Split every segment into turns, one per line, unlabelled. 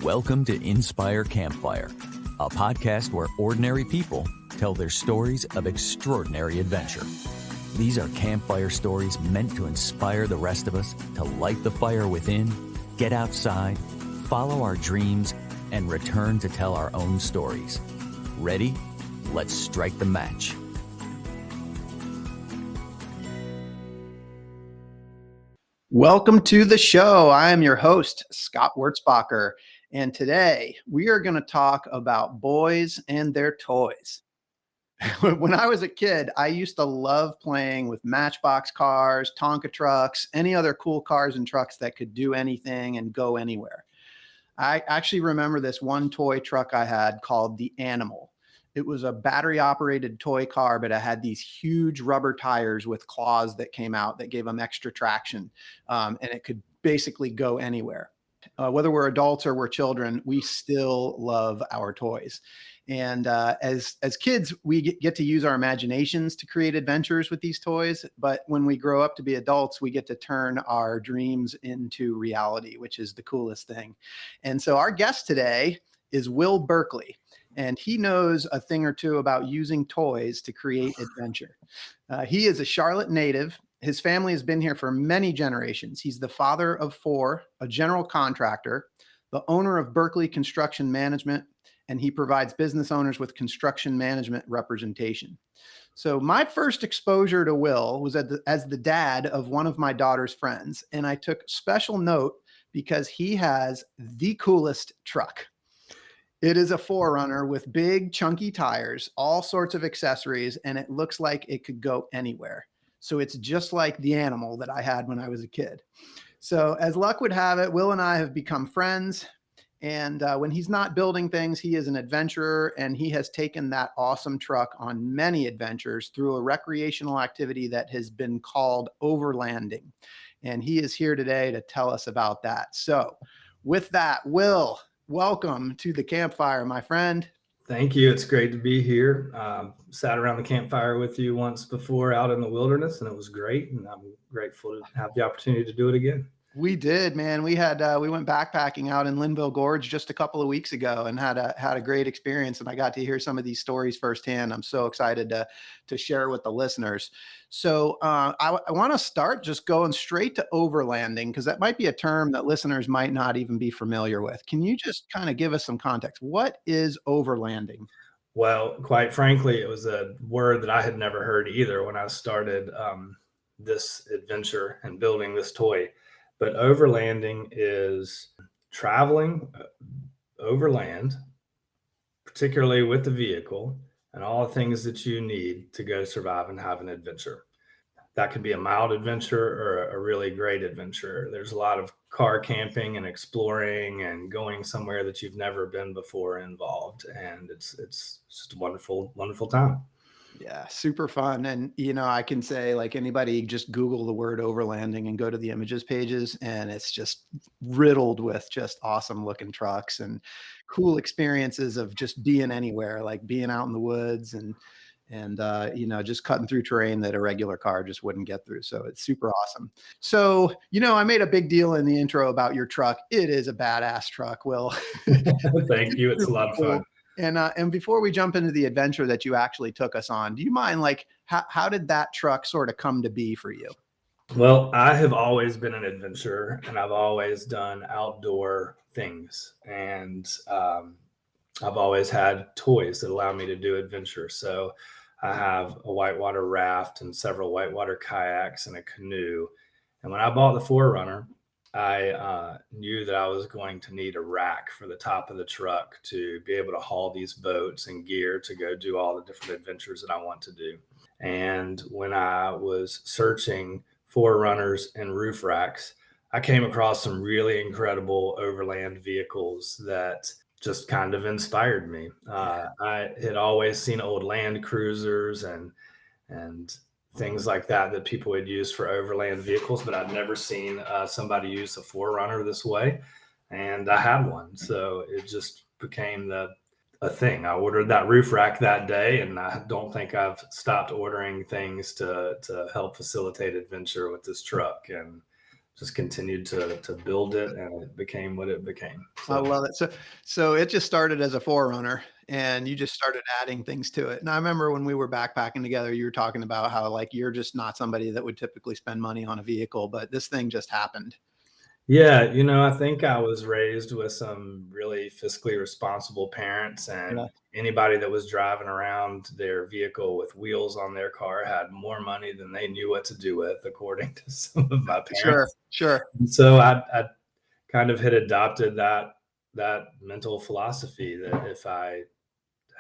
Welcome to Inspire Campfire, a podcast where ordinary people tell their stories of extraordinary adventure. These are campfire stories meant to inspire the rest of us to light the fire within, get outside, follow our dreams, and return to tell our own stories. Ready? Let's strike the match.
Welcome to the show. I am your host, Scott Wurzbacher, and today we are going to talk about boys and their toys. When I was a kid, I used to love playing with Matchbox cars, Tonka trucks, any other cool cars and trucks that could do anything and go anywhere. I actually remember this one toy truck I had called the Animal. It was a battery-operated toy car, but it had these huge rubber tires with claws that came out that gave them extra traction, and it could basically go anywhere. Whether we're adults or we're children, we still love our toys. And as kids, we get to use our imaginations to create adventures with these toys. But when we grow up to be adults, we get to turn our dreams into reality, which is the coolest thing. And so our guest today is Will Berkeley. And he knows a thing or two about using toys to create adventure. He is a Charlotte native. His family has been here for many generations. He's the father of four, a general contractor, the owner of Berkeley Construction Management, and he provides business owners with construction management representation. So my first exposure to Will was as the dad of one of my daughter's friends. And I took special note because he has the coolest truck. It is a 4Runner with big chunky tires, all sorts of accessories, and it looks like it could go anywhere. So it's just like the Animal that I had when I was a kid. So as luck would have it, Will and I have become friends. And when he's not building things, he is an adventurer, and he has taken that awesome truck on many adventures through a recreational activity that has been called Overlanding. And he is here today to tell us about that. So with that, Will, welcome to the campfire, my friend.
Thank you. It's great to be here. Sat around the campfire with you once before out in the wilderness, and it was great. And I'm grateful to have the opportunity to do it again.
We did, man. We went backpacking out in Linville Gorge just a couple of weeks ago and had a great experience. And I got to hear some of these stories firsthand. I'm so excited to share with the listeners. So I want to start just going straight to overlanding, because that might be a term that listeners might not even be familiar with. Can you just kind of give us some context? What is overlanding?
Well, quite frankly, it was a word that I had never heard either when I started this adventure and building this toy. But overlanding is traveling overland, particularly with the vehicle and all the things that you need to go survive and have an adventure. That could be a mild adventure or a really great adventure. There's a lot of car camping and exploring and going somewhere that you've never been before involved. And it's just a wonderful, wonderful time.
Yeah, super fun. And, I can say, like, anybody just Google the word overlanding and go to the images pages, and it's just riddled with just awesome looking trucks and cool experiences of just being anywhere, like being out in the woods and just cutting through terrain that a regular car just wouldn't get through. So it's super awesome. So, I made a big deal in the intro about your truck. It is a badass truck, Will.
Thank you. It's a lot of fun.
And before we jump into the adventure that you actually took us on, do you mind, like, how did that truck sort of come to be for you?
Well, I have always been an adventurer, and I've always done outdoor things. And I've always had toys that allow me to do adventure. So I have a whitewater raft and several whitewater kayaks and a canoe. And when I bought the 4Runner, I knew that I was going to need a rack for the top of the truck to be able to haul these boats and gear to go do all the different adventures that I want to do. And when I was searching 4Runners and roof racks, I came across some really incredible overland vehicles that just kind of inspired me. I had always seen old Land Cruisers and things like that people would use for overland vehicles, but I'd never seen somebody use a 4Runner this way. And I had one. So it just became a thing. I ordered that roof rack that day, and I don't think I've stopped ordering things to help facilitate adventure with this truck. And just continued to build it, and it became what it became.
I love it. So it just started as a 4Runner, and you just started adding things to it. And I remember when we were backpacking together, you were talking about how like you're just not somebody that would typically spend money on a vehicle, but this thing just happened.
Yeah, I think I was raised with some really fiscally responsible parents, and
Yeah.
anybody that was driving around their vehicle with wheels on their car had more money than they knew what to do with, according to some of my
Sure,
parents.
sure.
And so I kind of had adopted that mental philosophy that if I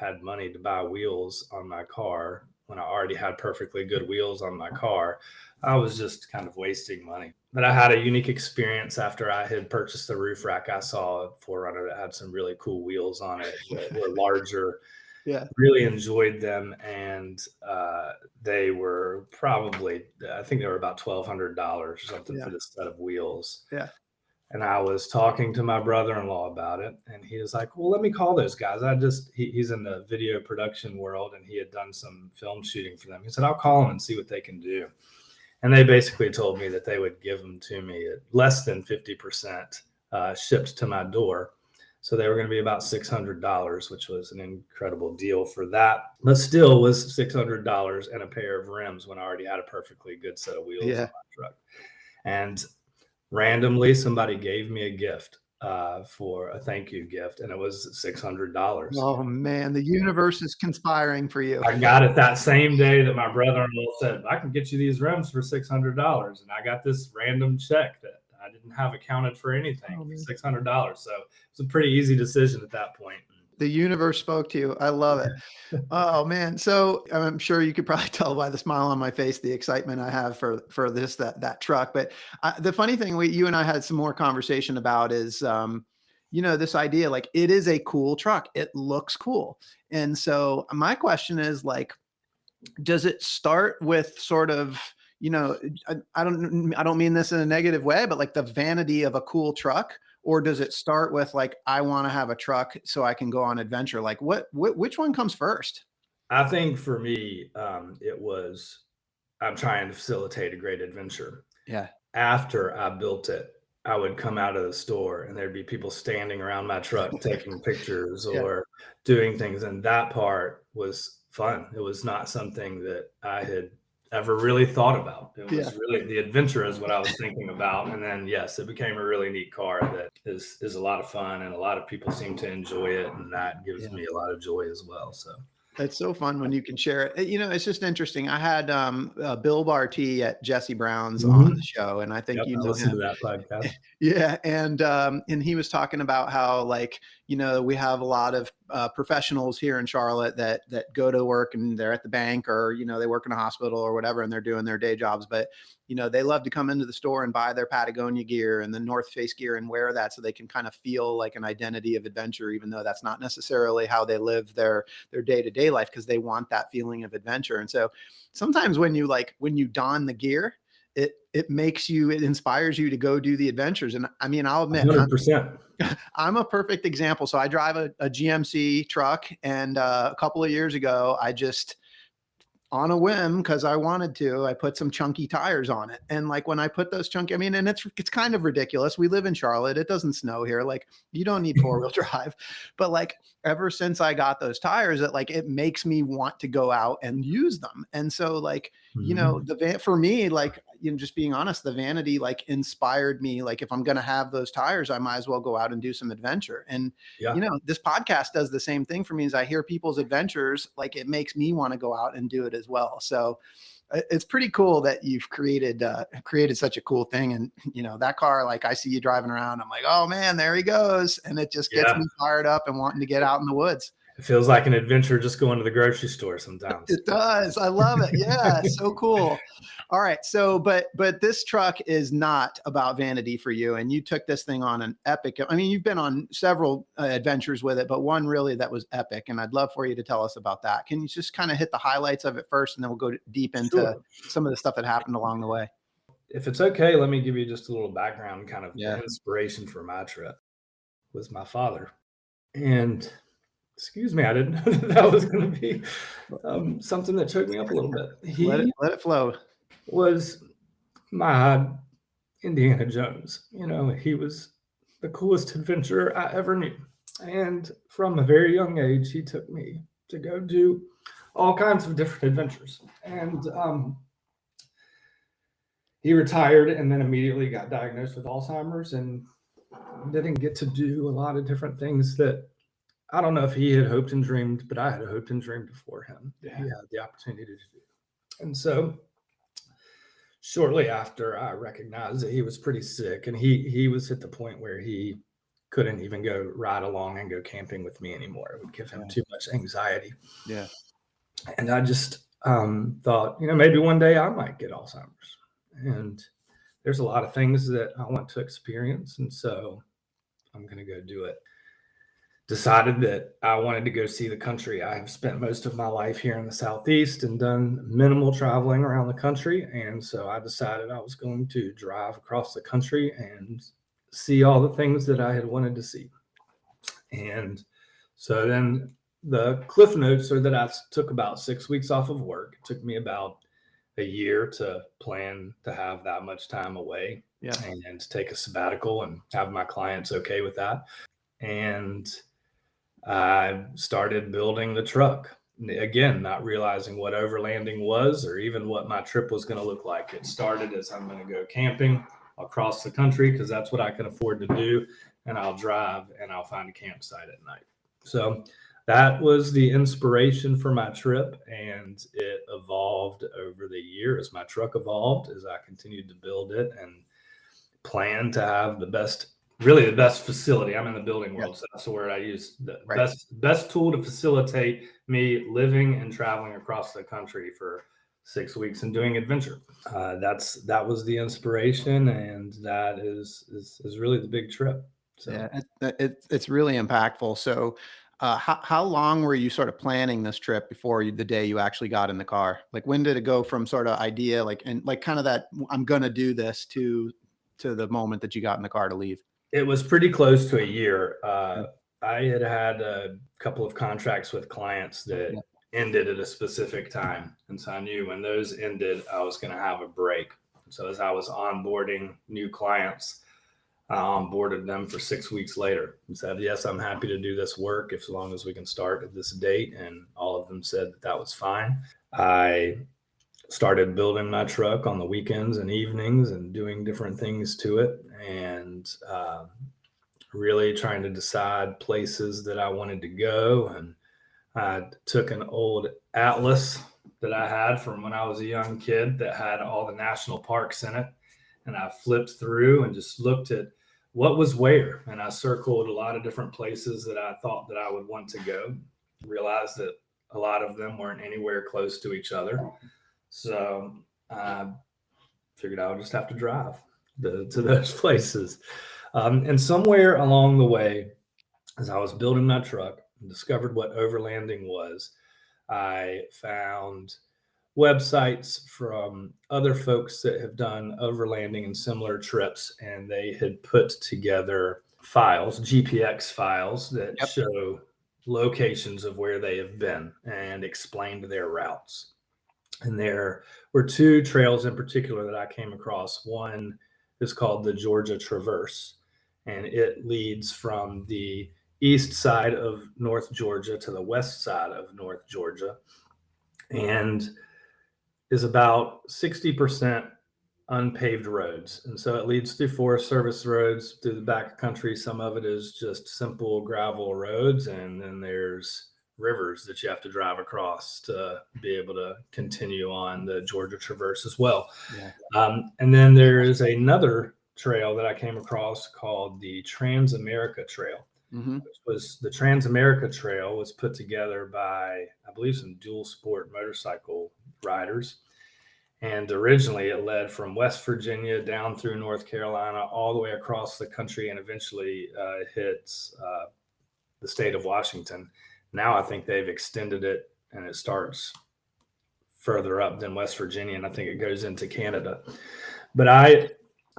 had money to buy wheels on my car when I already had perfectly good wheels on my car, I was just kind of wasting money. But I had a unique experience after I had purchased the roof rack. I saw a 4Runner that had some really cool wheels on it that were larger.
Yeah.
Really enjoyed them, and they were probably, I think they were about $1,200 or something
Yeah.
for this set of wheels.
Yeah.
And I was talking to my brother-in-law about it, and he was like, well, let me call those guys. He's in the video production world, and he had done some film shooting for them. He said, I'll call them and see what they can do. And they basically told me that they would give them to me at less than 50% shipped to my door. So they were going to be about $600, which was an incredible deal for that, but still was $600 and a pair of rims when I already had a perfectly good set of wheels on my truck. And randomly, somebody gave me a gift for a thank you gift, and it was $600.
Oh man, the universe is conspiring for you.
I got it that same day that my brother-in-law said, I can get you these rims for $600. And I got this random check that I didn't have accounted for anything for $600. So it's a pretty easy decision at that point.
The universe spoke to you. I love it. Oh man. So I'm sure you could probably tell by the smile on my face, the excitement I have for that truck. But the funny thing you and I had some more conversation about is, this idea, like it is a cool truck. It looks cool. And so my question is like, does it start with sort of, I don't mean this in a negative way, but like the vanity of a cool truck? Or does it start with like, I want to have a truck so I can go on adventure? Like which one comes first?
I think for me, it was, I'm trying to facilitate a great adventure.
Yeah.
After I built it, I would come out of the store and there'd be people standing around my truck taking pictures or doing things. And that part was fun. It was not something that I had ever really thought about. It was really the adventure is what I was thinking about. And then, yes, it became a really neat car that is a lot of fun, and a lot of people seem to enjoy it. And that gives me a lot of joy as well. So
it's so fun when you can share it. It's just interesting. I had Bill Barty at Jesse Brown's on the show, and I think you know
listen
him.
To that podcast.
Yeah, and he was talking about how like we have a lot of professionals here in Charlotte that go to work and they're at the bank, or they work in a hospital or whatever, and they're doing their day jobs, but they love to come into the store and buy their Patagonia gear and the North Face gear and wear that so they can kind of feel like an identity of adventure, even though that's not necessarily how they live their day-to-day life, because they want that feeling of adventure. And so sometimes when you don the gear, it inspires you to go do the adventures. And I mean, I'll admit,
100%.
I'm a perfect example. So I drive a GMC truck, and a couple of years ago, I just, on a whim, because I wanted to, I put some chunky tires on it. And like when I put those chunky, and it's kind of ridiculous. We live in Charlotte. It doesn't snow here. Like you don't need 4-wheel drive. But like ever since I got those tires, it makes me want to go out and use them. And so like, for me, like, just being honest, the vanity like inspired me. Like if I'm going to have those tires, I might as well go out and do some adventure. And, this podcast does the same thing for me. As I hear people's adventures, like it makes me want to go out and do it as well. So it's pretty cool that you've created such a cool thing. And, that car, like I see you driving around, I'm like, oh man, there he goes. And it just gets me fired up and wanting to get out in the woods.
It feels like an adventure just going to the grocery store sometimes.
It does. I love it. Yeah. So cool. All right. So, but this truck is not about vanity for you. And you took this thing on an epic, you've been on several adventures with it, but one really that was epic. And I'd love for you to tell us about that. Can you just kind of hit the highlights of it first, and then we'll go deep into some of the stuff that happened along the way?
If it's okay, let me give you just a little background, kind of the inspiration for my trip was my father. And excuse me, I didn't know that was going to be something that choked me up a little bit.
Let it flow.
Was my Indiana Jones. He was the coolest adventurer I ever knew. And from a very young age, he took me to go do all kinds of different adventures. And he retired and then immediately got diagnosed with Alzheimer's and didn't get to do a lot of different things that I don't know if he had hoped and dreamed, but I had hoped and dreamed for him that he had the opportunity to do. And so shortly after, I recognized that he was pretty sick, and he was at the point where he couldn't even go ride along and go camping with me anymore. It would give him too much anxiety.
Yeah.
And I just thought, maybe one day I might get Alzheimer's. And there's a lot of things that I want to experience. And so I'm going to go do it. Decided that I wanted to go see the country. I have spent most of my life here in the Southeast and done minimal traveling around the country. And so I decided I was going to drive across the country and see all the things that I had wanted to see. And so then the cliff notes are that I took about 6 weeks off of work. It took me about a year to plan to have that much time away and take a sabbatical and have my clients okay with that. And I started building the truck. Again, not realizing what overlanding was or even what my trip was going to look like. It started as I'm going to go camping across the country because that's what I can afford to do. And I'll drive and I'll find a campsite at night. So that was the inspiration for my trip. And it evolved over the year as my truck evolved, as I continued to build it and plan to have the best facility. I'm in the building world, so that's the word I use. The best tool to facilitate me living and traveling across the country for 6 weeks and doing adventure. That was the inspiration, and that is really the big trip. So
yeah, it's really impactful. So how long were you sort of planning this trip before the day you actually got in the car? Like, when did it go from sort of idea, and kind of that I'm going to do this to the moment that you got in the car to leave?
It was pretty close to a year. I had a couple of contracts with clients that ended at a specific time. And so I knew when those ended, I was going to have a break. So as I was onboarding new clients, I onboarded them for 6 weeks later and said, yes, I'm happy to do this work as long as we can start at this date. And all of them said that was fine. I started building my truck on the weekends and evenings and doing different things to it, and really trying to decide places that I wanted to go. And I took an old atlas that I had from when I was a young kid that had all the national parks in it, and I flipped through and just looked at what was where, and I circled a lot of different places that I thought that I would want to go. Realized that a lot of them weren't anywhere close to each other. So I figured I would just have to drive to those places. And somewhere along the way, as I was building my truck and discovered what overlanding was, I found websites from other folks that have done overlanding and similar trips, and they had put together files, GPX files that show locations of where they have been and explained their routes. And there were two trails in particular that I came across. One is called the Georgia Traverse, and it leads from the east side of North Georgia to the west side of North Georgia, and is about 60% unpaved roads. And so it leads through Forest Service roads through the back country. Some of it is just simple gravel roads, and then there's rivers that you have to drive across to be able to continue on the Georgia Traverse as well. And then there is another trail that I came across called the Trans-America Trail. Which was the Trans-America Trail was put together by, I believe, some dual sport motorcycle riders. And originally it led from West Virginia down through North Carolina, all the way across the country, and eventually hits the state of Washington. Now I think they've extended it, and it starts further up than West Virginia, and I think it goes into Canada. But I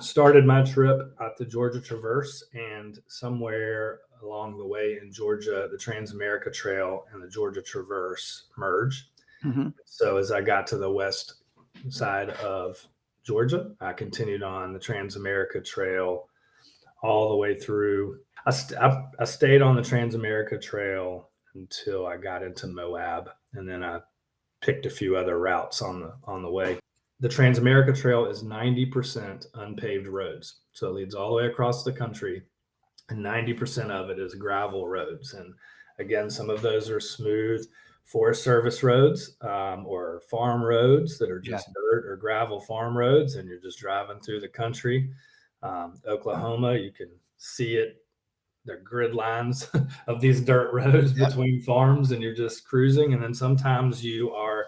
started my trip at the Georgia Traverse, and somewhere along the way in Georgia, the Trans-America Trail and the Georgia Traverse merge. So as I got to the west side of Georgia. I continued on the Trans-America Trail all the way through. I stayed on the Trans-America Trail until I got into Moab, and then I picked a few other routes on the way. The Trans-America Trail is 90% unpaved roads. So it leads all the way across the country, and 90% of it is gravel roads. And again, some of those are smooth Forest Service roads or farm roads that are just dirt or gravel farm roads, and you're just driving through the country. Oklahoma, you can see it. They're grid lines of these dirt roads between farms, and you're just cruising. And then sometimes you are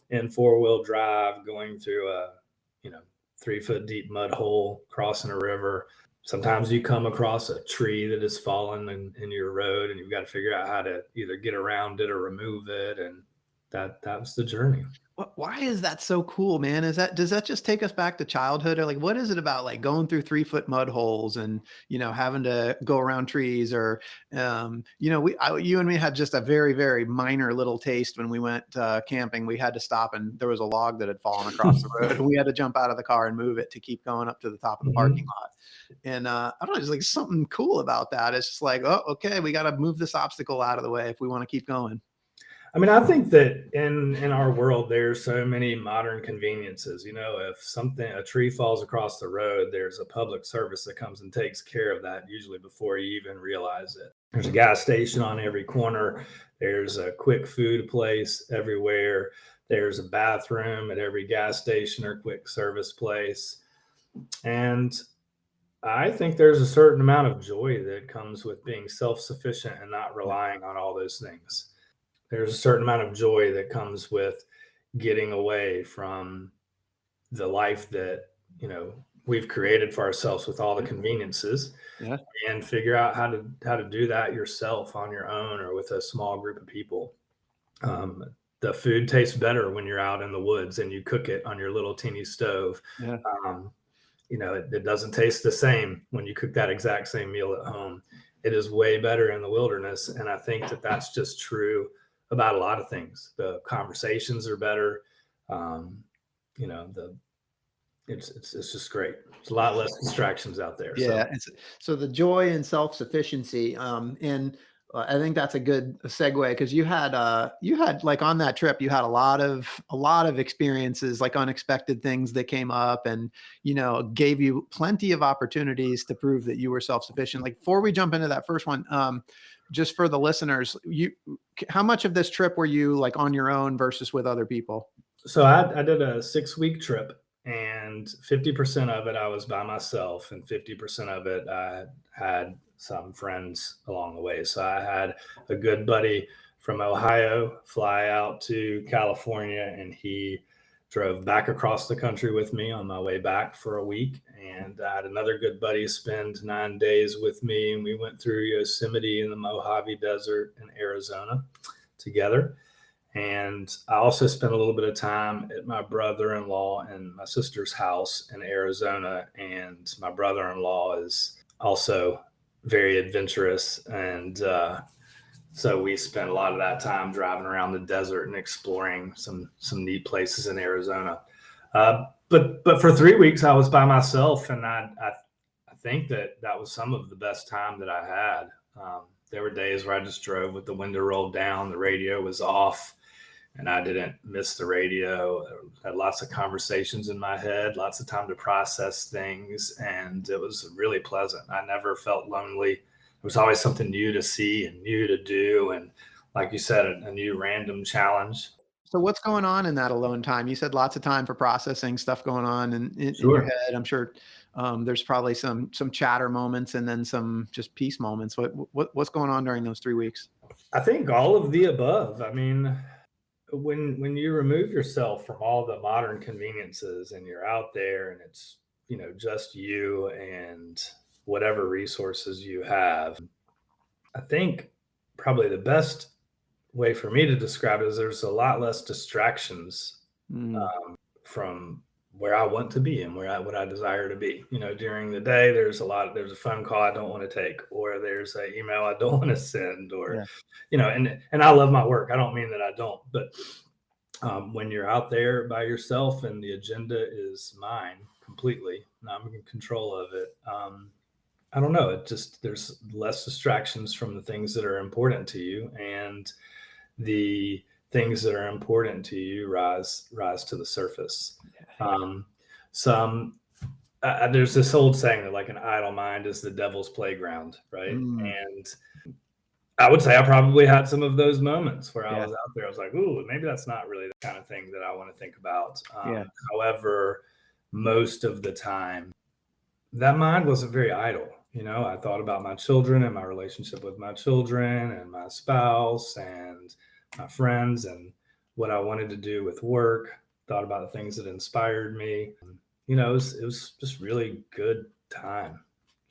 in 4-wheel drive going through a 3-foot deep mud hole, crossing a river. Sometimes you come across a tree that has fallen in your road, and you've got to figure out how to either get around it or remove it. And that was the journey.
Why is that so cool, man? Does that just take us back to childhood, or like, what is it about like going through 3-foot mud holes and, having to go around trees, or, you and me had just a very, very minor little taste when we went camping. We had to stop, and there was a log that had fallen across the road, and we had to jump out of the car and move it to keep going up to the top of the parking lot. And I don't know, there's like something cool about that. It's just like, oh, okay, we got to move this obstacle out of the way if we want to keep going.
I mean, I think that in our world, there's so many modern conveniences. If a tree falls across the road, there's a public service that comes and takes care of that, usually before you even realize it. There's a gas station on every corner. There's a quick food place everywhere. There's a bathroom at every gas station or quick service place. And I think there's a certain amount of joy that comes with being self-sufficient and not relying on all those things. There's a certain amount of joy that comes with getting away from the life that, we've created for ourselves with all the conveniences, and figure out how to do that yourself on your own or with a small group of people. The food tastes better when you're out in the woods and you cook it on your little teeny stove. It doesn't taste the same when you cook that exact same meal at home. It is way better in the wilderness. And I think that that's just true about a lot of things. The conversations are better. It's just great. There's a lot less distractions out there.
Yeah. So the joy and self-sufficiency, and I think that's a good segue, because you had like on that trip, you had a lot of experiences, like unexpected things that came up, and, gave you plenty of opportunities to prove that you were self-sufficient. Like, before we jump into that first one, just for the listeners, how much of this trip were you like on your own versus with other people?
So I did a 6-week trip, and 50% of it I was by myself, and 50% of it I had some friends along the way. So I had a good buddy from Ohio fly out to California, and he drove back across the country with me on my way back for a week. And I had another good buddy spend 9 days with me, and we went through Yosemite and the Mojave Desert in Arizona together. And I also spent a little bit of time at my brother-in-law and my sister's house in Arizona. And my brother-in-law is also very adventurous. And so we spent a lot of that time driving around the desert and exploring some neat places in Arizona. But for 3 weeks, I was by myself, and I think that was some of the best time that I had. There were days where I just drove with the window rolled down, the radio was off, and I didn't miss the radio. I had lots of conversations in my head, lots of time to process things, and it was really pleasant. I never felt lonely. There was always something new to see and new to do, and like you said, a new random challenge.
So what's going on in that alone time? You said lots of time for processing stuff going on in
Sure.
your head. I'm sure there's probably some chatter moments, and then some just peace moments. What's going on during those 3 weeks?
I think all of the above. I mean, when you remove yourself from all the modern conveniences and you're out there and it's, just you and whatever resources you have, I think probably the best way for me to describe it is there's a lot less distractions from where I want to be and what I desire to be. During the day, there's a phone call I don't want to take, or there's an email I don't want to send, or, and I love my work. I don't mean that I don't, but When you're out there by yourself and the agenda is mine completely, and I'm in control of it, I don't know. It just, there's less distractions from the things that are important to you, and the things that are important to you rise to the surface. Some there's this old saying that like an idle mind is the devil's playground, right? And I would say I probably had some of those moments where I was out there. I was like, ooh, maybe that's not really the kind of thing that I want to think about. However, most of the time, that mind wasn't very idle. You know, I thought about my children and my relationship with my children and my spouse and my friends and what I wanted to do with work. Thought about the things that inspired me. You know, it was just really good time.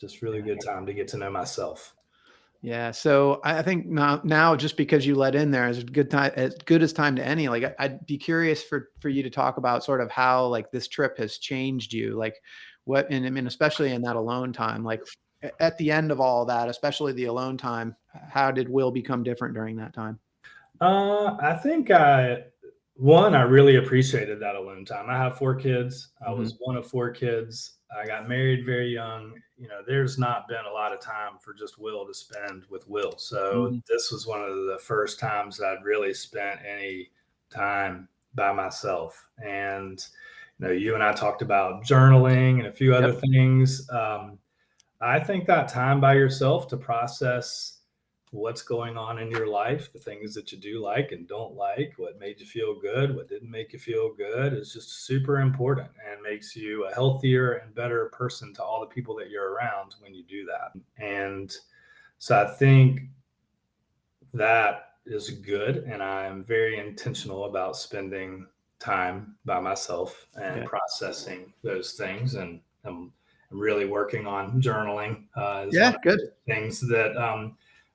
Just really good time to get to know myself.
Yeah. So I think now just because you let in there is a good time, as good as time to any. Like I'd be curious for you to talk about sort of how like this trip has changed you, like what, and I mean, especially in that alone time, like at the end of all that, especially the alone time, how did Will become different during that time?
I think I really appreciated that alone time. I have 4 kids. I was one of 4 kids. I got married very young. You know, there's not been a lot of time for just Will to spend with Will. So this was one of the first times I'd really spent any time by myself. And, you know, you and I talked about journaling and a few other things. I think that time by yourself to process what's going on in your life, the things that you do like and don't like, what made you feel good, what didn't make you feel good, is just super important and makes you a healthier and better person to all the people that you're around when you do that. And so I think that is good. And I'm very intentional about spending time by myself and processing those things. And I'm really working on journaling.
Good
things that,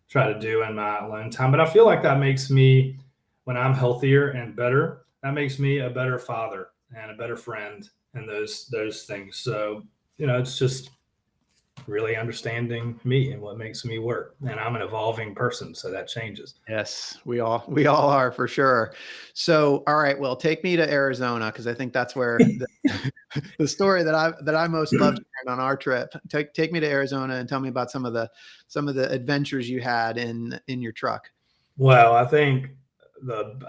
try to do in my alone time. But I feel like that makes me, when I'm healthier and better, that makes me a better father and a better friend and those things. So, you know, it's just really understanding me and what makes me work. And I'm an evolving person, so that changes.
Yes, we all are for sure. So, all right, well, take me to Arizona, because I think that's where the story that I most loved on our trip. Take me to Arizona and tell me about some of the adventures you had in your truck.
Well, I think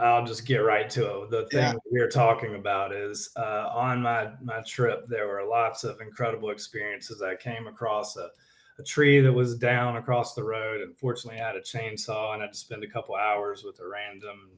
I'll just get right to it. The thing we're talking about is on my trip, there were lots of incredible experiences. I came across a tree that was down across the road, and fortunately I had a chainsaw, and I had to spend a couple hours with a random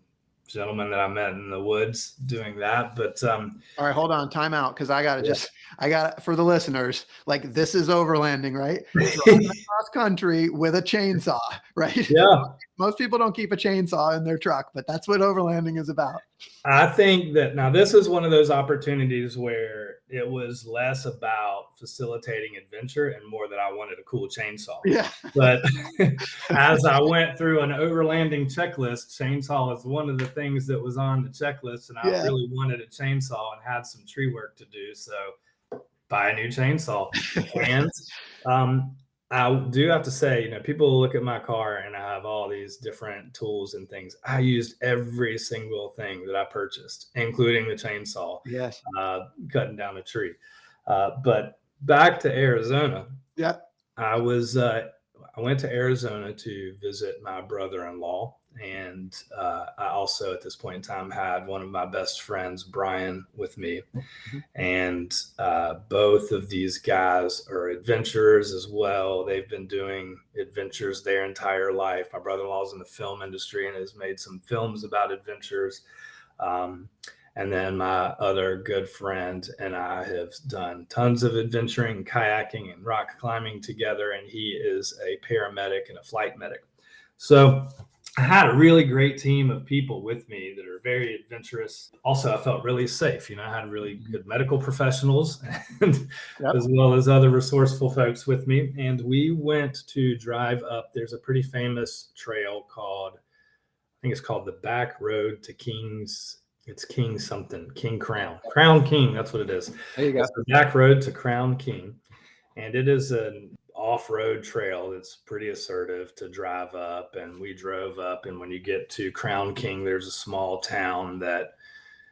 gentleman that I met in the woods doing that. But
all right, hold on, time out, because I got for the listeners, like, this is overlanding, right? Driving across country with a chainsaw, right?
Yeah.
Most people don't keep a chainsaw in their truck, but that's what overlanding is about.
I think that now this is one of those opportunities where it was less about facilitating adventure and more that I wanted a cool chainsaw.
Yeah.
But as I went through an overlanding checklist, chainsaw is one of the things that was on the checklist, and I really wanted a chainsaw and had some tree work to do. So buy a new chainsaw. And I do have to say, you know, people look at my car and I have all these different tools and things. I used every single thing that I purchased, including the chainsaw, cutting down a tree. But back to Arizona.
Yeah.
I went to Arizona to visit my brother-in-law. And I also, at this point in time, had one of my best friends, Brian, with me. And both of these guys are adventurers as well. They've been doing adventures their entire life. My brother-in-law is in the film industry and has made some films about adventures. And then my other good friend and I have done tons of adventuring, kayaking, and rock climbing together. And he is a paramedic and a flight medic. So I had a really great team of people with me that are very adventurous. Also, I felt really safe. You know, I had really good medical professionals and as well as other resourceful folks with me. And we went to drive up. There's a pretty famous trail called, I think it's called the Back Road to King's. It's King something, King Crown King. That's what it is.
There you go.
It's the Back Road to Crown King. And it is an off-road trail that's pretty assertive to drive up. And we drove up, and when you get to Crown King, there's a small town that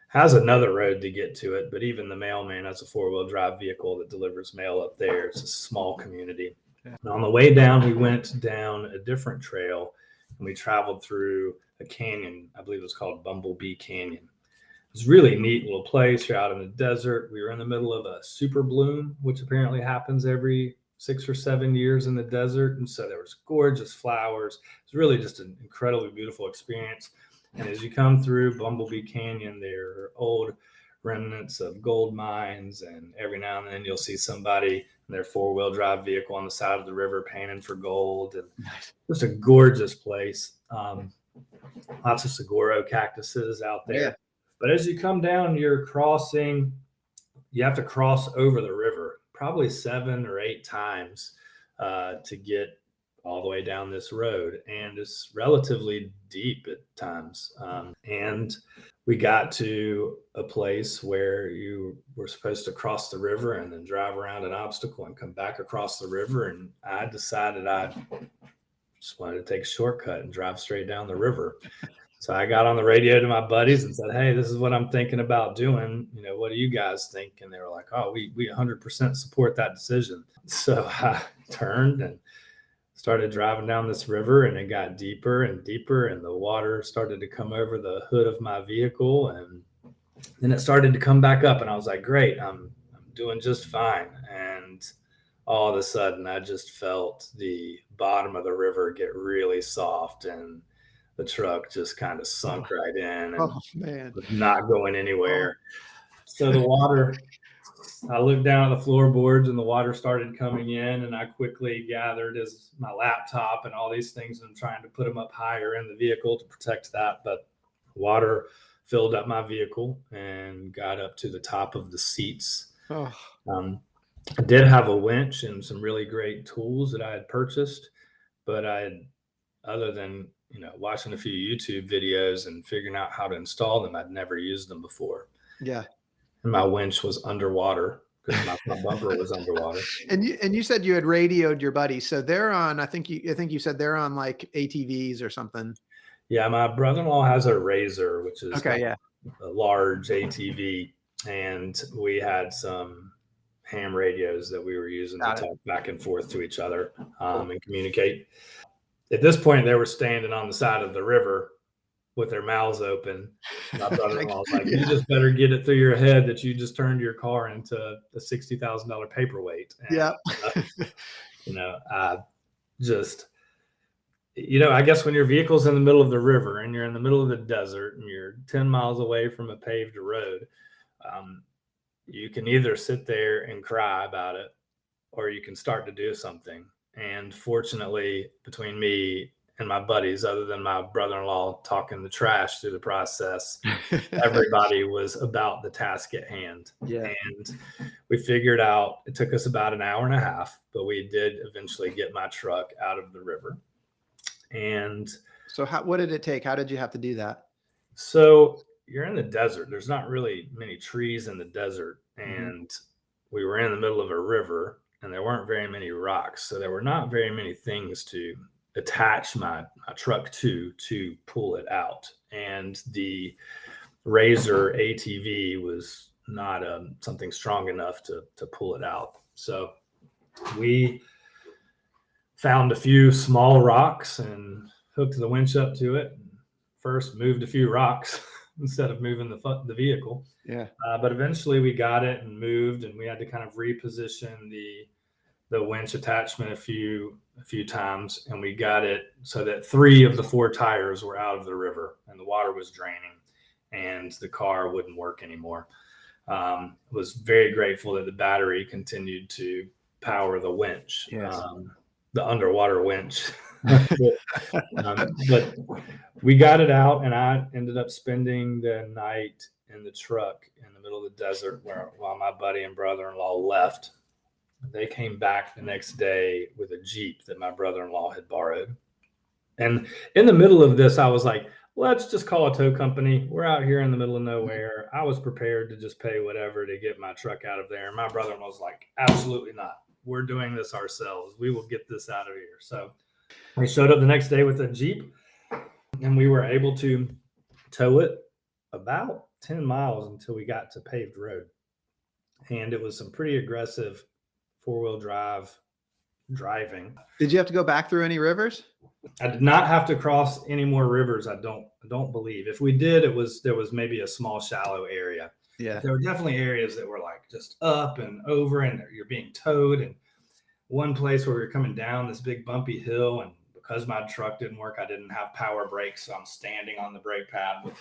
has another road to get to it, but even the mailman has a 4-wheel drive vehicle that delivers mail up there. It's a small community.
Yeah.
And on the way down, we went down a different trail, and we traveled through a canyon. I believe it was called Bumblebee Canyon. It was a really neat little place. You're out in the desert. We were in the middle of a super bloom, which apparently happens every 6 or 7 years in the desert. And so there was gorgeous flowers. It's really just an incredibly beautiful experience. And as you come through Bumblebee Canyon, there are old remnants of gold mines, and every now and then you'll see somebody in their 4-wheel drive vehicle on the side of the river panning for gold. And just a gorgeous place. Lots of saguaro cactuses out there.
Yeah.
But as you come down, you have to cross over the river probably 7 or 8 times to get all the way down this road, and it's relatively deep at times. And we got to a place where you were supposed to cross the river and then drive around an obstacle and come back across the river. And I decided I just wanted to take a shortcut and drive straight down the river. So I got on the radio to my buddies and said, "Hey, this is what I'm thinking about doing. What do you guys think?" And they were like, "Oh, we 100% support that decision." So I turned and started driving down this river, and it got deeper and deeper, and the water started to come over the hood of my vehicle, and then it started to come back up, and I was like, great, I'm doing just fine. And all of a sudden I just felt the bottom of the river get really soft, and the truck just kind of sunk right in and was not going anywhere. So the water, I looked down at the floorboards, and the water started coming in, and I quickly gathered as my laptop and all these things, and I'm trying to put them up higher in the vehicle to protect that. But water filled up my vehicle and got up to the top of the seats. I did have a winch and some really great tools that I had purchased, but other than watching a few YouTube videos and figuring out how to install them, I'd never used them before.
Yeah.
And my winch was underwater because my bumper was underwater.
And you said you had radioed your buddies. So they're on, I think you said they're on like ATVs or something.
Yeah, my brother-in-law has a Razor, which is
a
large ATV, and we had some ham radios that we were using to talk back and forth to each other and communicate. At this point, they were standing on the side of the river with their mouths open. My brother-in-law was like, "You just better get it through your head that you just turned your car into a $60,000 paperweight." And, I guess when your vehicle's in the middle of the river and you're in the middle of the desert and you're 10 miles away from a paved road, you can either sit there and cry about it, or you can start to do something. And fortunately, between me and my buddies, other than my brother-in-law talking the trash through the process, everybody was about the task at hand.
Yeah.
And we figured out, it took us about an hour and a half, but we did eventually get my truck out of the river. And
so what did it take? How did you have to do that?
So you're in the desert. There's not really many trees in the desert. And we were in the middle of a river, and there weren't very many rocks. So there were not very many things to attach my truck to pull it out. And the Razor ATV was not something strong enough to pull it out. So we found a few small rocks and hooked the winch up to it. First moved a few rocks instead of moving the vehicle.
Yeah.
But eventually we got it and moved, and we had to kind of reposition the winch attachment a few times, and we got it so that 3 of the 4 tires were out of the river and the water was draining and the car wouldn't work anymore. Was very grateful that the battery continued to power the winch.
Yes.
The underwater winch. But we got it out, and I ended up spending the night in the truck in the middle of the desert while my buddy and brother-in-law left. They came back the next day with a Jeep that my brother-in-law had borrowed. And in the middle of this, I was like, let's just call a tow company. We're out here in the middle of nowhere. I was prepared to just pay whatever to get my truck out of there. And my brother-in-law was like, absolutely not. we're doing this ourselves. We will get this out of here. So we showed up the next day with a Jeep, and we were able to tow it about 10 miles until we got to paved road. And it was some pretty aggressive four-wheel driving.
Did you have to go back through any rivers?
I did not have to cross any more rivers. I don't believe. If we did, there was maybe a small shallow area.
Yeah.
There were definitely areas that were like just up and over, and you're being towed. And one place where we were coming down this big bumpy hill, and because my truck didn't work, I didn't have power brakes, so I'm standing on the brake pad with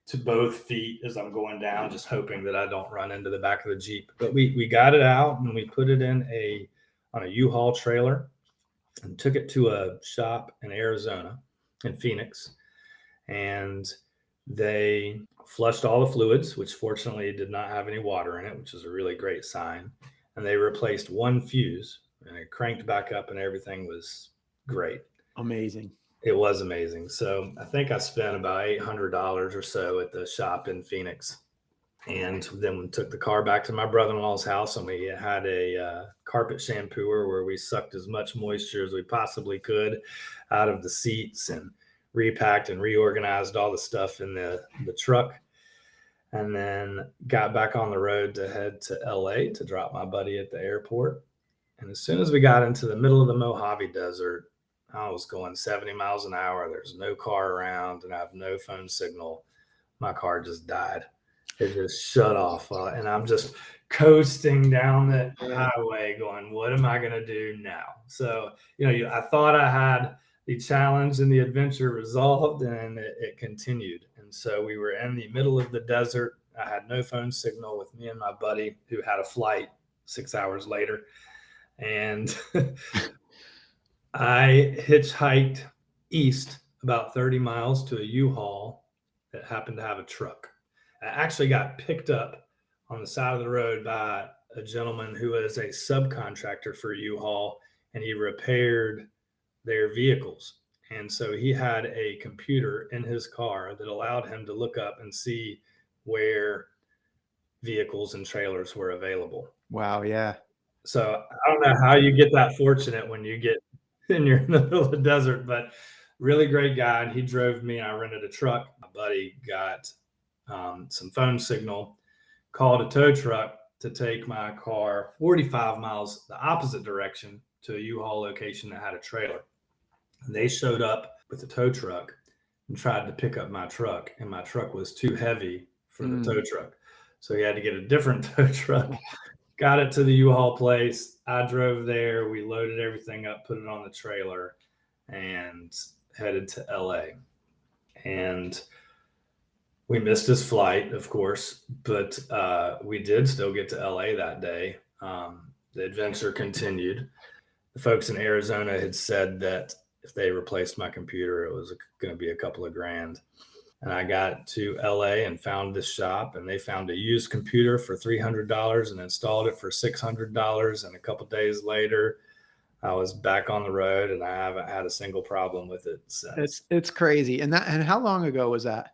to both feet as I'm going down, just hoping that I don't run into the back of the Jeep. But we got it out, and we put it on a U-Haul trailer and took it to a shop in Arizona, in Phoenix, and they flushed all the fluids, which fortunately did not have any water in it, which is a really great sign. And they replaced one fuse, and it cranked back up, and everything was great.
Amazing.
It was amazing. So I think I spent about $800 or so at the shop in Phoenix. And then we took the car back to my brother-in-law's house, and we had a carpet shampooer where we sucked as much moisture as we possibly could out of the seats, and repacked and reorganized all the stuff in the truck, and then got back on the road to head to LA to drop my buddy at the airport. And as soon as we got into the middle of the Mojave Desert, I was going 70 miles an hour. There's no car around, and I have no phone signal. My car just died. It just shut off, and I'm just coasting down the highway going, what am I going to do now? So, I thought I had the challenge and the adventure resolved, and it continued. And so we were in the middle of the desert. I had no phone signal with me and my buddy, who had a flight 6 hours later. And I hitchhiked east about 30 miles to a U-Haul that happened to have a truck. I actually got picked up on the side of the road by a gentleman who is a subcontractor for U-Haul, and he repaired their vehicles. And so he had a computer in his car that allowed him to look up and see where vehicles and trailers were available.
Wow. Yeah.
So I don't know how you get that fortunate when you're in the middle of the desert, but really great guy. And he drove me, and I rented a truck. My buddy got some phone signal, called a tow truck to take my car 45 miles the opposite direction to a U-Haul location that had a trailer. And they showed up with a tow truck and tried to pick up my truck, and my truck was too heavy for the tow truck. So he had to get a different tow truck, got it to the U-Haul place. I drove there. We loaded everything up, put it on the trailer, and headed to LA. And we missed his flight, of course, but we did still get to LA that day. The adventure continued. The folks in Arizona had said that if they replaced my computer, it was going to be a couple of grand. And I got to LA and found this shop, and they found a used computer for $300 and installed it for $600. And a couple of days later, I was back on the road, and I haven't had a single problem with it since.
It's crazy. And how long ago was that?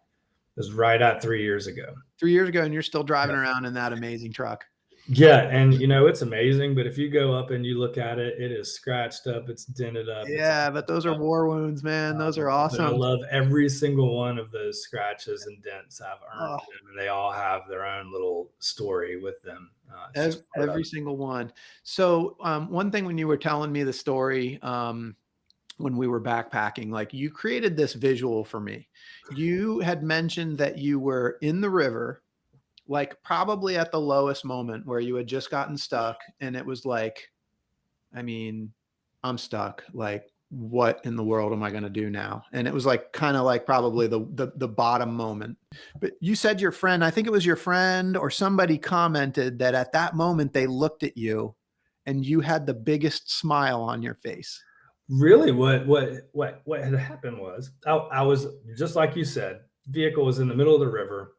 It was right at 3 years ago.
3 years ago, and you're still driving around in that amazing truck.
Yeah. And it's amazing, but if you go up and you look at it, it is scratched up. It's dented up.
Yeah. But those are war wounds, man. Those are awesome.
I love every single one of those scratches and dents. I've earned them, and they all have their own little story with them.
Every single one. So one thing, when you were telling me the story, when we were backpacking, like, you created this visual for me. You had mentioned that you were in the river, like probably at the lowest moment, where you had just gotten stuck, and it was like, I'm stuck. Like, what in the world am I going to do now? And it was like, kind of like probably the bottom moment. But you said your friend, I think it was your friend or somebody, commented that at that moment they looked at you and you had the biggest smile on your face.
Really, what had happened was I was, just like you said, vehicle was in the middle of the river.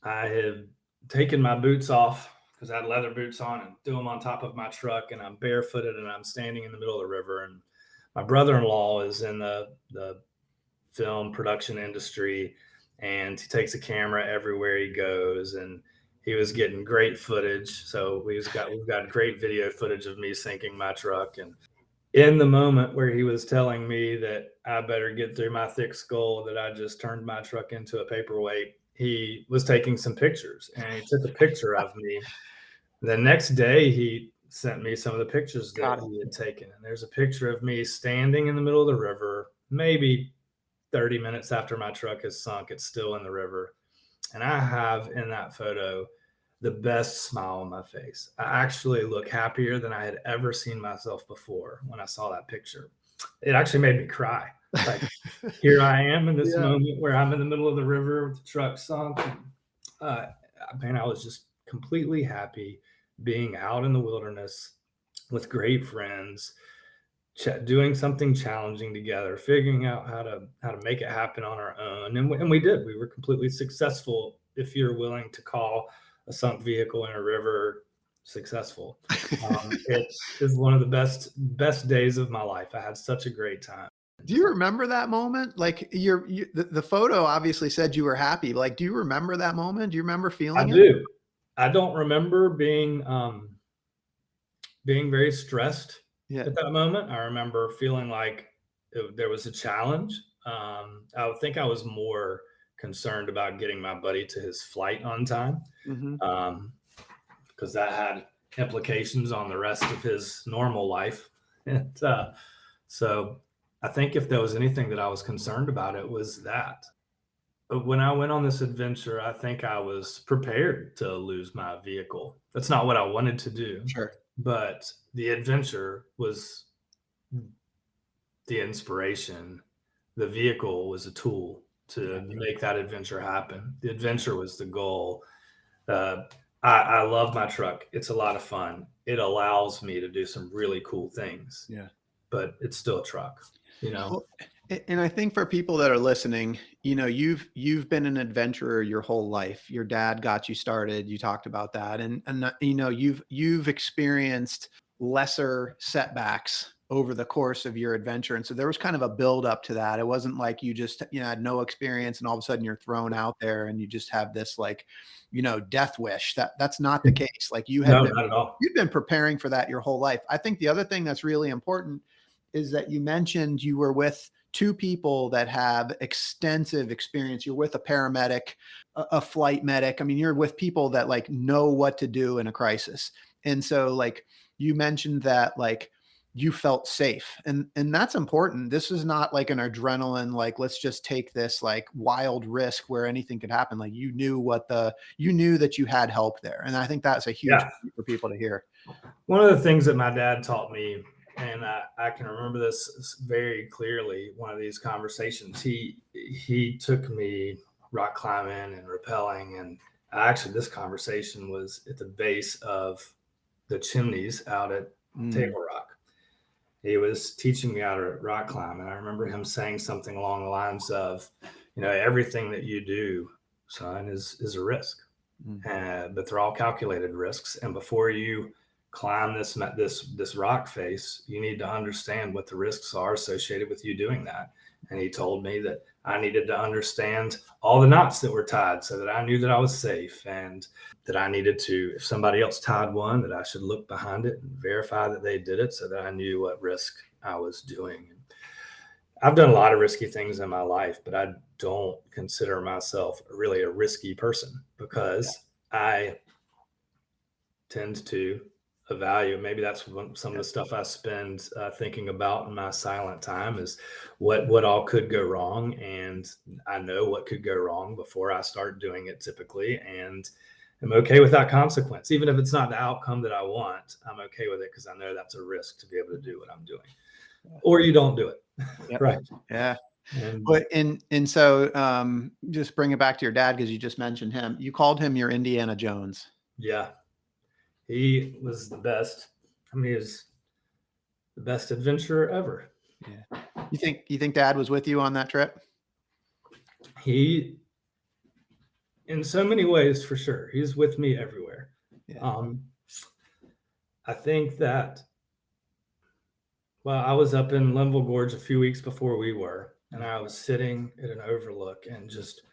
I had taken my boots off because I had leather boots on, and threw them on top of my truck, and I'm barefooted, and I'm standing in the middle of the river. And my brother-in-law is in the film production industry, and he takes a camera everywhere he goes. And he was getting great footage. So we've got great video footage of me sinking my truck. And in the moment where he was telling me that I better get through my thick skull, that I just turned my truck into a paperweight, he was taking some pictures, and he took a picture of me. The next day, he sent me some of the pictures that he had taken. And there's a picture of me standing in the middle of the river, maybe 30 minutes after my truck has sunk. It's still in the river. And I have in that photo the best smile on my face. I actually look happier than I had ever seen myself before when I saw that picture. It actually made me cry. Like, here I am in this moment where I'm in the middle of the river with the truck sunk. Man, I was just completely happy being out in the wilderness with great friends, doing something challenging together, figuring out how to make it happen on our own. And we did. We were completely successful, if you're willing to call a sunk vehicle in a river successful. It is one of the best days of my life. I had such a great time.
Do you remember that moment? Like the photo obviously said you were happy. Like, do you remember that moment? Do you remember feeling it?
I do. I don't remember being very stressed at that moment. I remember feeling like there was a challenge. I would think I was more concerned about getting my buddy to his flight on time, because that had implications on the rest of his normal life. And so I think if there was anything that I was concerned about, it was that. But when I went on this adventure, I think I was prepared to lose my vehicle. That's not what I wanted to do.
Sure.
But the adventure was the inspiration. The vehicle was a tool to make that adventure happen. The adventure was the goal. I love my truck. It's a lot of fun. It allows me to do some really cool things.
Yeah.
But it's still a truck, you know?
Well, and I think for people that are listening, you know, you've been an adventurer your whole life. Your dad got you started. You talked about that. And you know, you've experienced lesser setbacks over the course of your adventure. And so there was kind of a build up to that. It wasn't like you just, you know, had no experience and all of a sudden you're thrown out there and you just have this, like, you know, death wish. That's not the case. Like, you have
not at all.
You've been preparing for that your whole life. I think the other thing that's really important is that you mentioned you were with two people that have extensive experience. You're with a paramedic, a flight medic. I mean, you're with people that like know what to do in a crisis. And so, like, you mentioned that, like, you felt safe, and that's important. This is not like an adrenaline, like, let's just take this like wild risk where anything could happen. Like, you knew that you had help there. And I think that's a huge thing for people to hear.
One of the things that my dad taught me, and I can remember this very clearly, one of these conversations, he took me rock climbing and rappelling. And actually, this conversation was at the base of the chimneys out at Table Rock. He was teaching me how to rock climb. And I remember him saying something along the lines of, you know, everything that you do, son, is a risk. But they're all calculated risks. And before you climb this rock face, you need to understand what the risks are associated with you doing that. And he told me that I needed to understand all the knots that were tied so that I knew that I was safe, and that I needed to, if somebody else tied one, that I should look behind it and verify that they did it so that I knew what risk I was doing. I've done a lot of risky things in my life, but I don't consider myself really a risky person, because I tend to evaluate. Maybe that's some of the stuff I spend thinking about in my silent time, is what all could go wrong. And I know what could go wrong before I start doing it typically. And I'm okay with that consequence. Even if it's not the outcome that I want, I'm okay with it, because I know that's a risk to be able to do what I'm doing. Or you don't do it. Right.
Yeah. But so just bring it back to your dad, because you just mentioned him. You called him your Indiana Jones.
Yeah. He was the best. I mean, he was the best adventurer ever.
Yeah. You think Dad was with you on that trip?
He, in so many ways, for sure. He's with me everywhere.
Yeah.
I think that, well, I was up in Linville Gorge a few weeks before we were, and I was sitting at an overlook and just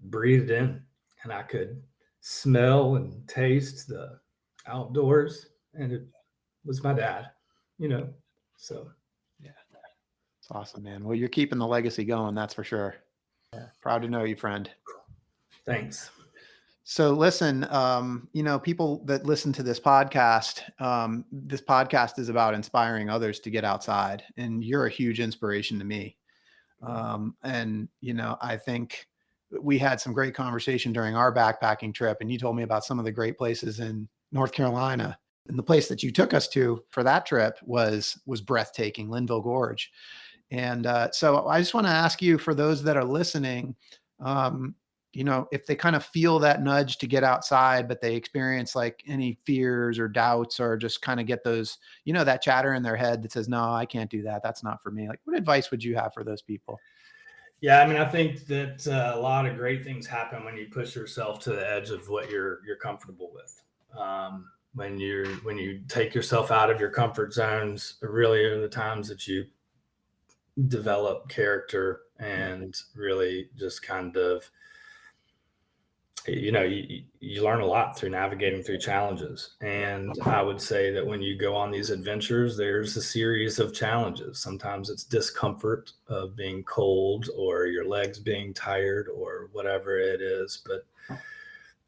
breathed in, and I could smell and taste the outdoors. And it was my dad, so.
Yeah. It's awesome, man. Well, you're keeping the legacy going. That's for sure. Yeah. Proud to know you, friend.
Thanks.
So listen, people that listen to this podcast is about inspiring others to get outside, and you're a huge inspiration to me. I think we had some great conversation during our backpacking trip, and you told me about some of the great places in North Carolina. And the place that you took us to for that trip was breathtaking, Linville Gorge. And so I just want to ask you, for those that are listening, if they kind of feel that nudge to get outside, but they experience like any fears or doubts, or just kind of get those, that chatter in their head that says, no, I can't do that. That's not for me. Like, what advice would you have for those people?
Yeah, I mean, I think that a lot of great things happen when you push yourself to the edge of what you're comfortable with. When you take yourself out of your comfort zones, really are the times that you develop character and really just kind of, you learn a lot through navigating through challenges. And I would say that when you go on these adventures, there's a series of challenges. Sometimes it's discomfort of being cold or your legs being tired or whatever it is. But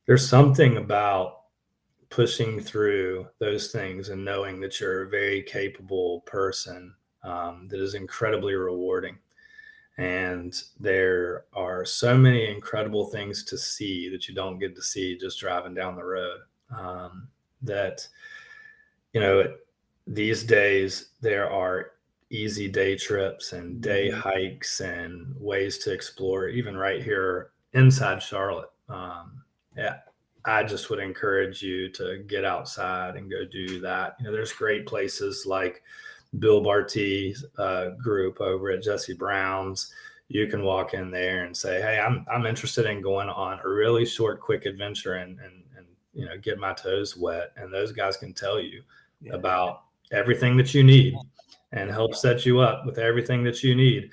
there's something about pushing through those things and knowing that you're a very capable person that is incredibly rewarding. And there are so many incredible things to see that you don't get to see just driving down the road. These days there are easy day trips and day hikes and ways to explore, even right here inside Charlotte. I just would encourage you to get outside and go do that. There's great places like Bill Barty's group over at Jesse Brown's. You can walk in there and say, hey, I'm interested in going on a really short, quick adventure and get my toes wet. And those guys can tell you about everything that you need and help set you up with everything that you need.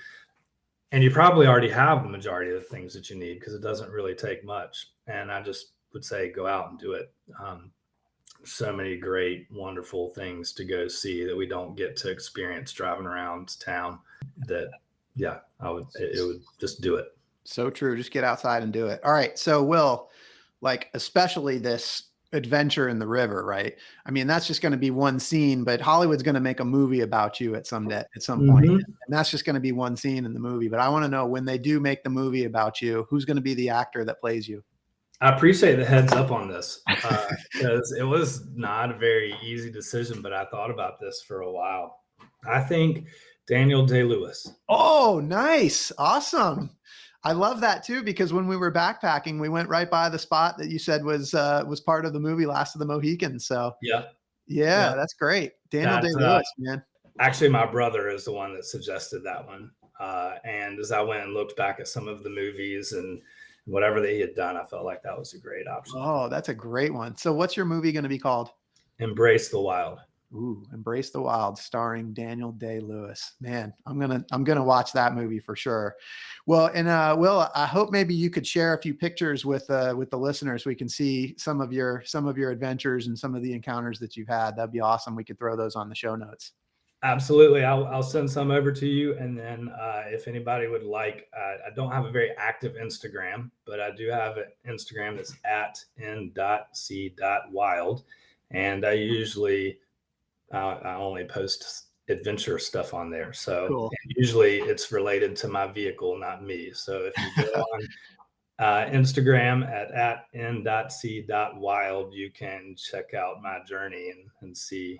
And you probably already have the majority of the things that you need, because it doesn't really take much. And I just would say, go out and do it. So many great, wonderful things to go see that we don't get to experience driving around town. It would just do it.
So true. Just get outside and do it. All right. So Will, like, especially this adventure in the river, right? I mean, that's just going to be one scene, but Hollywood's going to make a movie about you at some point. And that's just going to be one scene in the movie. But I want to know, when they do make the movie about you, who's going to be the actor that plays you?
I appreciate the heads up on this, because it was not a very easy decision, but I thought about this for a while. I think Daniel Day-Lewis.
Oh, nice. Awesome. I love that too, because when we were backpacking, we went right by the spot that you said was part of the movie Last of the Mohicans. So yeah, that's great. Daniel Day-Lewis, man.
Actually, my brother is the one that suggested that one. And as I went and looked back at some of the movies and whatever that he had done, I felt like that was a great option.
Oh, that's a great one. So what's your movie going to be called?
Embrace the Wild.
Ooh, Embrace the Wild, starring Daniel Day-Lewis. Man, I'm gonna watch that movie for sure. Well, and Will, I hope maybe you could share a few pictures with the listeners. We can see some of your adventures and some of the encounters that you've had. That'd be awesome. We could throw those on the show notes.
Absolutely. I'll send some over to you. And then if anybody would like, I don't have a very active Instagram, but I do have an Instagram that's @n.c.wild. And I usually, I only post adventure stuff on there. So cool. Usually it's related to my vehicle, not me. So if you go on Instagram at n.c.wild, you can check out my journey and see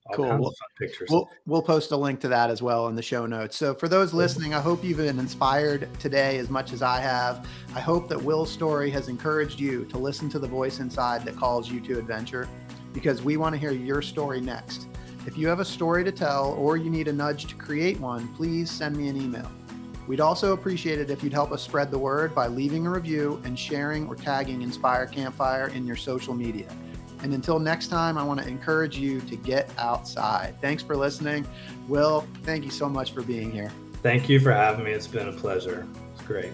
all kinds of fun pictures.
We'll post a link to that as well in the show notes. So for those listening, I hope you've been inspired today as much as I have. I hope that Will's story has encouraged you to listen to the voice inside that calls you to adventure, because we want to hear your story next. If you have a story to tell or you need a nudge to create one, please send me an email. We'd also appreciate it if you'd help us spread the word by leaving a review and sharing or tagging Inspire Campfire in your social media. And until next time, I want to encourage you to get outside. Thanks for listening. Will, thank you so much for being here.
Thank you for having me. It's been a pleasure. It's great.